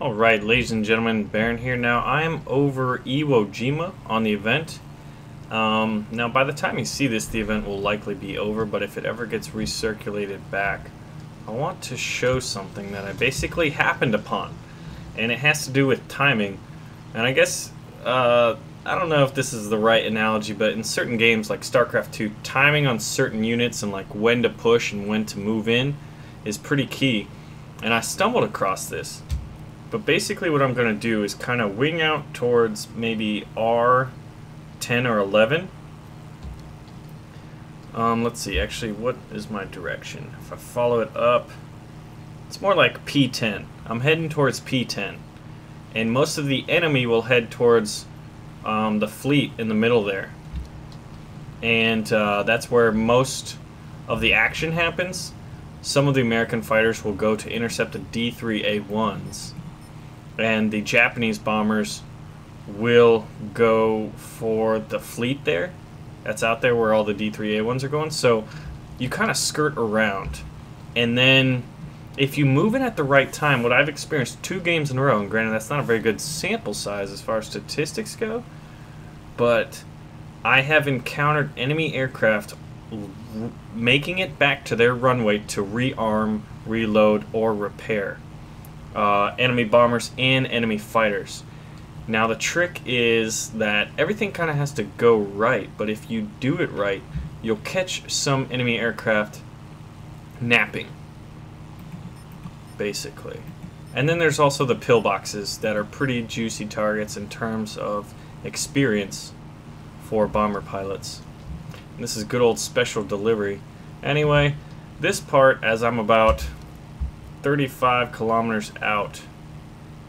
Alright, ladies and gentlemen, Baron here. Now, I'm over Iwo Jima on the event. Now, by the time you see this, the event will likely be over, but if it ever gets recirculated back, I want to show something that I basically happened upon. And it has to do with timing. And I guess, I don't know if this is the right analogy, but in certain games like StarCraft 2, timing on certain units and like when to push and when to move in is pretty key. And I stumbled across this. But basically what I'm going to do is kind of wing out towards maybe R10 or 11. Let's see, actually, what is my direction? If I follow it up, it's more like P10. I'm heading towards P10. And most of the enemy will head towards the fleet in the middle there. And that's where most of the action happens. Some of the American fighters will go to intercept the D3A1s. And the Japanese bombers will go for the fleet there. That's out there where all the D3A1s are going. So you kind of skirt around. And then if you move in at the right time, what I've experienced 2 games in a row, and granted that's not a very good sample size as far as statistics go, but I have encountered enemy aircraft making it back to their runway to rearm, reload, or repair. Enemy bombers and enemy fighters. Now the trick is that everything kind of has to go right, but if you do it right, you'll catch some enemy aircraft napping, basically. And then there's also the pillboxes that are pretty juicy targets in terms of experience for bomber pilots. And this is good old special delivery. Anyway, this part, as I'm about 35 kilometers out,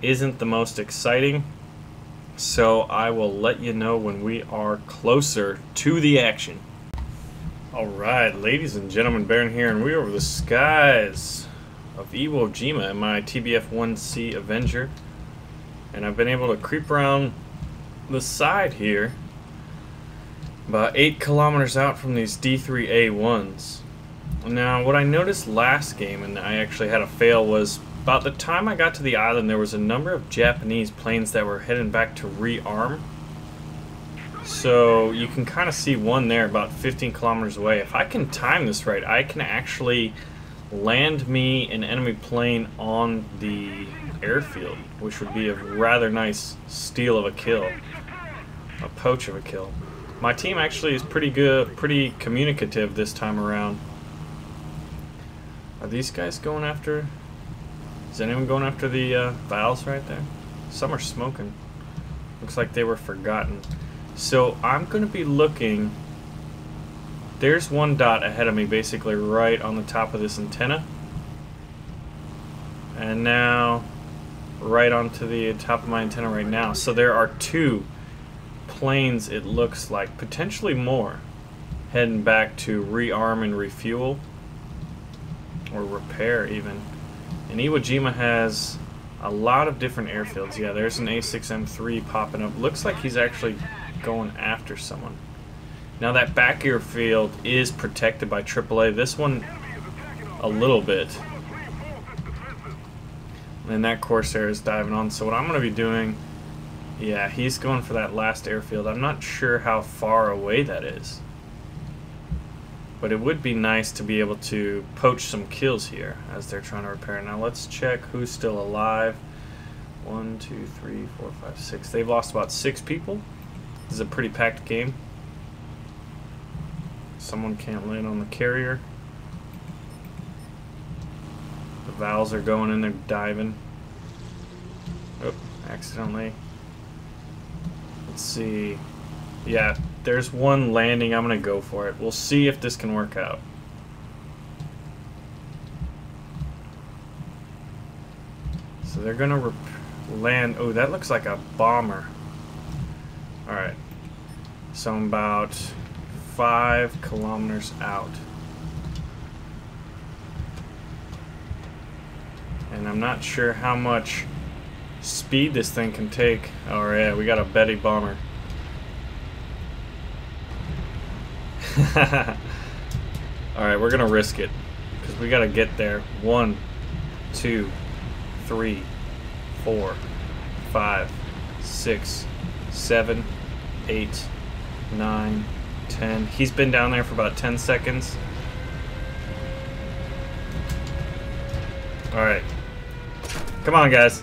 isn't the most exciting, so I will let you know when we are closer to the action. Alright, ladies and gentlemen, Baron here, and we're over the skies of Iwo Jima in my TBF 1C Avenger, and I've been able to creep around the side here about 8 kilometers out from these D3A1s. Now, what I noticed last game, and I actually had a fail, was about the time I got to the island, there was a number of Japanese planes that were heading back to rearm. So you can kind of see one there about 15 kilometers away. If I can time this right, I can actually land me an enemy plane on the airfield, which would be a rather nice steal of a kill, a poach of a kill. My team actually is pretty good, pretty communicative this time around. Are these guys going after... Is anyone going after the valves right there? Some are smoking. Looks like they were forgotten. So I'm going to be looking... There's one dot ahead of me, basically right on the top of this antenna. And now right onto the top of my antenna right now. So there are 2 planes, it looks like, potentially more, heading back to rearm and refuel. Or repair, even. And Iwo Jima has a lot of different airfields. Yeah, there's an A6M3 popping up. Looks like he's actually going after someone. Now that back airfield is protected by AAA. This one, a little bit. And that Corsair is diving on. So what I'm going to be doing... Yeah, he's going for that last airfield. I'm not sure how far away that is. But it would be nice to be able to poach some kills here as they're trying to repair. Now let's check who's still alive. 1, 2, 3, 4, 5, 6. They've lost about 6 people. This is a pretty packed game. Someone can't land on the carrier. The valves are going in there diving. Oh, accidentally. Let's see. Yeah, there's one landing. I'm going to go for it. We'll see if this can work out. So they're going to land. Oh, that looks like a bomber. Alright. So I'm about 5 kilometers out. And I'm not sure how much speed this thing can take. Oh, yeah, we got a Betty bomber. Alright, we're gonna risk it because we gotta get there. 1, 2, 3, 4, 5, 6, 7, 8, 9, 10. He's been down there for about 10 seconds. Alright. Come on, guys.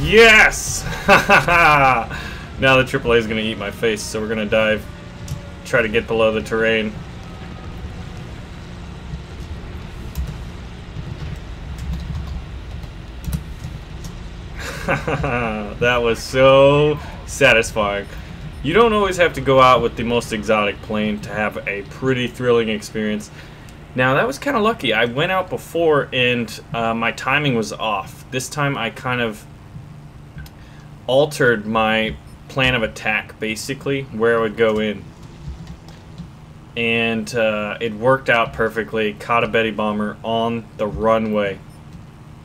Yes! Now the AAA is going to eat my face, so we're going to dive. Try to get below the terrain. That was so satisfying. You don't always have to go out with the most exotic plane to have a pretty thrilling experience. Now that was kind of lucky. I went out before and my timing was off. This time I kind of altered my plan of attack, basically, where I would go in. And it worked out perfectly. Caught a Betty Bomber on the runway.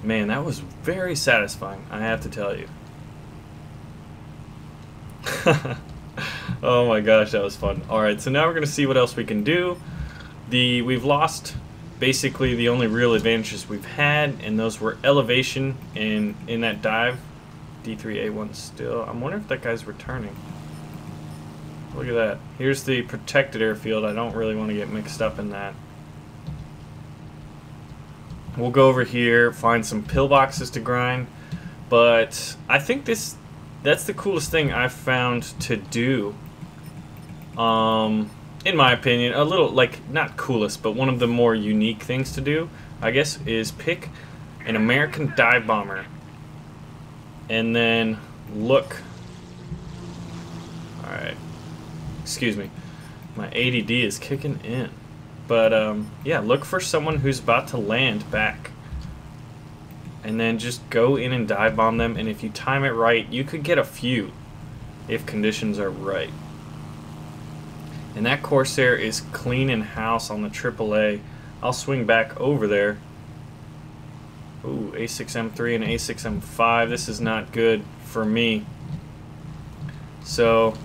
Man, that was very satisfying, I have to tell you. Oh my gosh, that was fun. Alright, so now we're going to see what else we can do. We've lost basically the only real advantages we've had, and those were elevation and in that dive. D3A1 still. I'm wondering if that guy's returning. Look at that. Here's the protected airfield. I don't really want to get mixed up in that. We'll go over here, find some pillboxes to grind, but I think that's the coolest thing I've found to do. In my opinion, a little, like, not coolest, but one of the more unique things to do, I guess, is pick an American dive bomber and then look. Alright. Excuse me. My ADD is kicking in. But, yeah, look for someone who's about to land back. And then just go in and dive bomb them, and if you time it right, you could get a few if conditions are right. And that Corsair is cleaning house on the AAA. I'll swing back over there. Ooh, A6M3 and A6M5. This is not good for me. So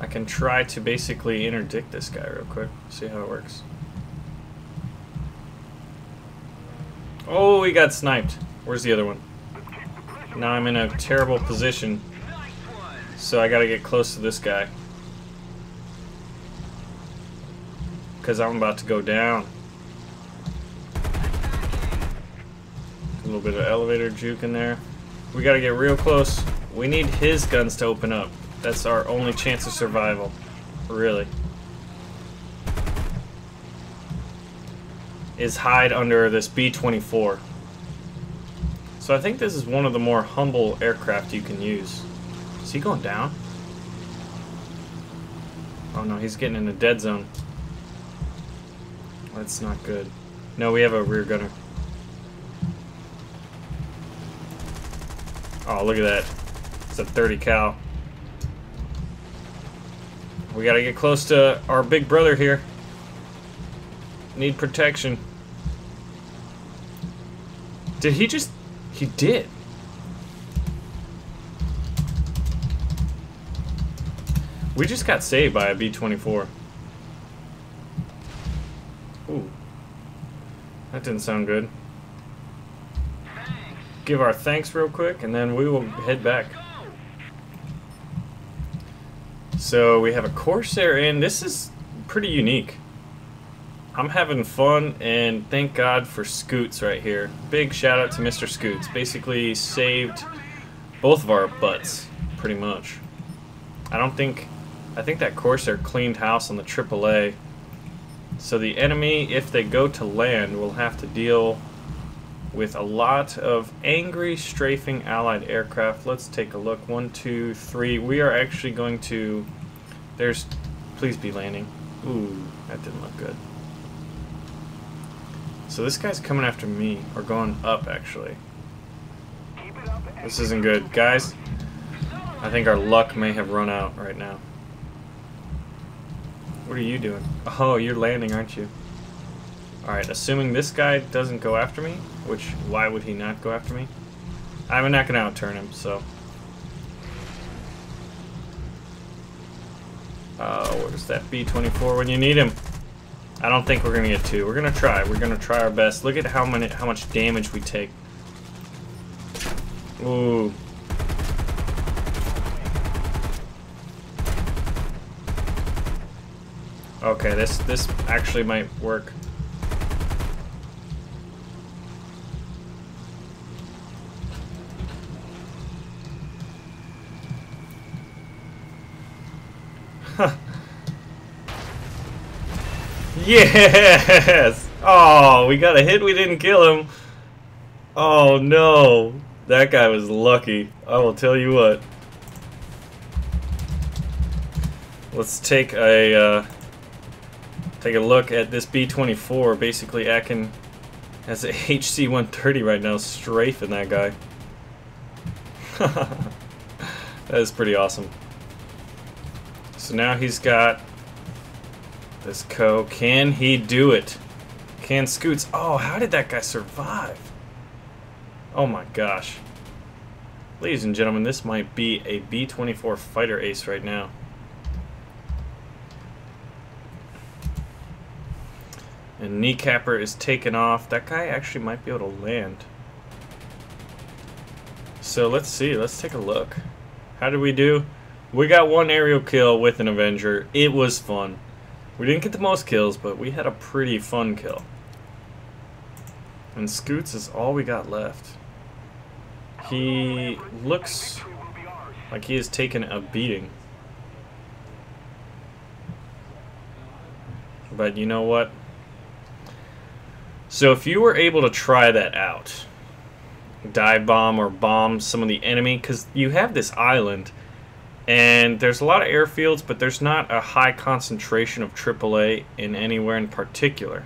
I can try to basically interdict this guy real quick. See how it works. Oh, he got sniped. Where's the other one? Now I'm in a terrible position. So I gotta get close to this guy. Because I'm about to go down. A little bit of elevator juke in there. We gotta get real close. We need his guns to open up. That's our only chance of survival. Really. Is hide under this B-24. So I think this is one of the more humble aircraft you can use. Is he going down? Oh no, he's getting in a dead zone. That's not good. No, we have a rear gunner. Oh, look at that. It's a 30 cal. We gotta get close to our big brother here. Need protection. Did he just... He did. We just got saved by a B-24. Ooh. That didn't sound good. Give our thanks real quick, and then we will head back. So we have a Corsair in. This is pretty unique. I'm having fun, and thank God for Scoots right here. Big shout out to Mr. Scoots. Basically saved both of our butts, pretty much. I think that Corsair cleaned house on the AAA. So the enemy, if they go to land, will have to deal with a lot of angry, strafing Allied aircraft. Let's take a look. 1, 2, 3. We are actually going to... There's... Please be landing. Ooh, that didn't look good. So this guy's coming after me, or going up, actually. This isn't good. Guys, I think our luck may have run out right now. What are you doing? Oh, you're landing, aren't you? Alright, assuming this guy doesn't go after me, which, why would he not go after me? I'm not going to outturn him, so... Where's that B-24 when you need him? I don't think we're going to get two. We're going to try. We're going to try our best. Look at how much damage we take. Ooh. Okay, this actually might work. Huh. Yes! Oh, we got a hit, we didn't kill him. Oh no. That guy was lucky. I will tell you what. Let's take a look at this B-24, basically acting as a HC-130 right now, strafing that guy. That is pretty awesome. So now he's got this co. Can he do it? Can Scoots? Oh, how did that guy survive? Oh my gosh. Ladies and gentlemen, this might be a B-24 fighter ace right now. And Kneecapper is taken off. That guy actually might be able to land. So let's see. Let's take a look. How did we do? We got one aerial kill with an Avenger. It was fun. We didn't get the most kills, but we had a pretty fun kill. And Scoots is all we got left. He looks like he has taken a beating. But you know what? So if you were able to try that out, dive bomb or bomb some of the enemy, because you have this island and there's a lot of airfields, but there's not a high concentration of AAA in anywhere in particular.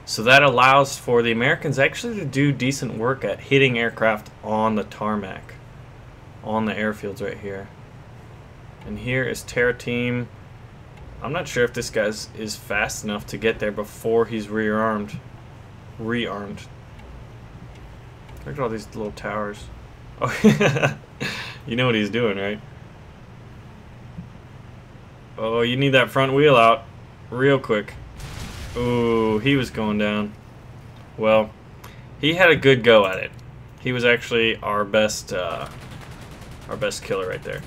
So that allows for the Americans actually to do decent work at hitting aircraft on the tarmac, on the airfields right here. And here is Terra Team. I'm not sure if this guy is fast enough to get there before he's rearmed. Look at all these little towers. Oh, you know what he's doing, right? Oh, you need that front wheel out real quick. Ooh, he was going down. Well, he had a good go at it. He was actually our best killer right there.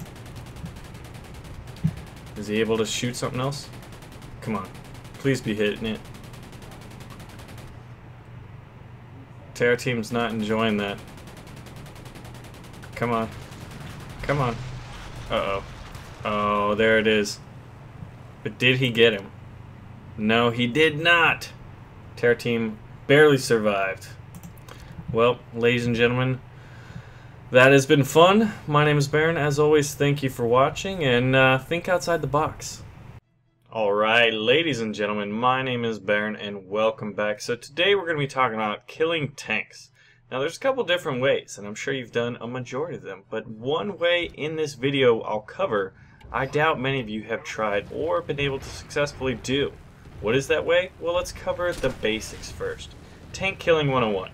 Is he able to shoot something else? Come on. Please be hitting it. Terra Team's not enjoying that. Come on. Come on. Uh-oh. Oh, there it is. But did he get him? No, he did not. Terra Team barely survived. Well, ladies and gentlemen, that has been fun. My name is Baron. As always, thank you for watching, and think outside the box. Alright, ladies and gentlemen, my name is Baron, and welcome back. So today we're going to be talking about killing tanks. Now, there's a couple different ways, and I'm sure you've done a majority of them, but one way in this video I'll cover, I doubt many of you have tried or been able to successfully do. What is that way? Well, let's cover the basics first. Tank killing 101.